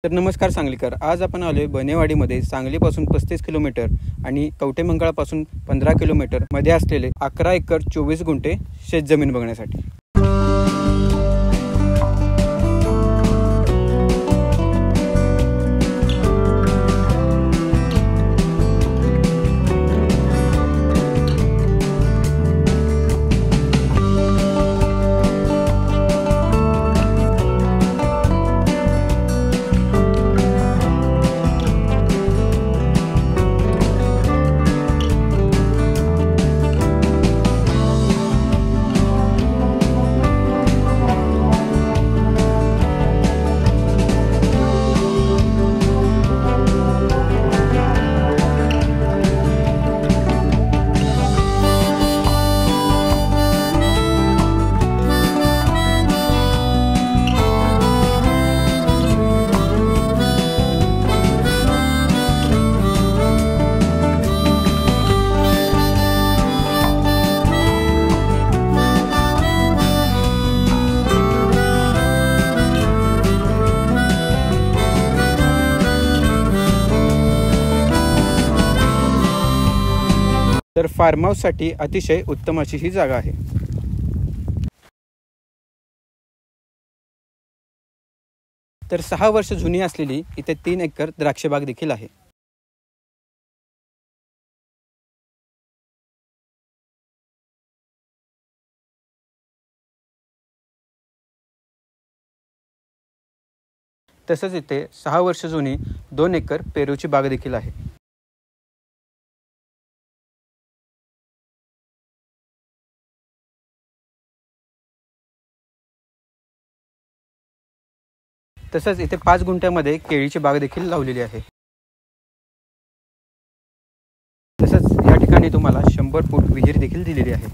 तर नमस्कार सांगलीकर, आज आपण आलोय बनेवाडीमध्ये सांगलीपासून 35 किलोमीटर आणि कवटेमंकाळापासून 15 किलोमीटर मध्ये असलेले 11 एकर 24 गुंठे शेतजमीन बघण्यासाठी। तर फार्म हाऊससाठी अतिशय उत्तम अशी ही जागा आहे। तर 6 वर्ष जुनी असलेली इथे 3 एकर द्राक्षबाग देखील आहे। तसंच इथे 6 वर्ष जुनी 2 एकर पेरूची बाग देखील आहे। तसंच इथे 5 गुंठ्यामध्ये केळीची बाग देखील लावलेली आहे। तसंच या ठिकाणी तुम्हाला 100 फूट विहीर देखील दिलेली आहे।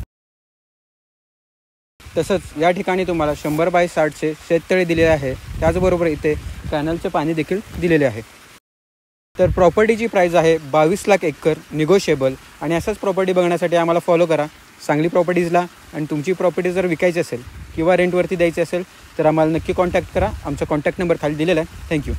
तसंच या ठिकाणी तुम्हाला 100 बाय 60चे शेततळे दिलेले आहे। त्याचबरोबर इथे कॅनलचे पाणी देखील दिलेले आहे। तर प्रॉपर्टीची प्राइस आहे 22 लाख एकर निगोशिएबल। आणि असाच प्रॉपर्टी बघण्यासाठी आम्हाला फॉलो करा सांगली प्रॉपर्टीजला। आणि तुमची प्रॉपर्टी जर विकायची असेल किंवा रेंटवरती द्यायची असेल तर आम्हाला नक्की कॉन्टॅक्ट करा। आमचा कॉन्टॅक्ट नंबर खाली दिलेला आहे। थँक्यू।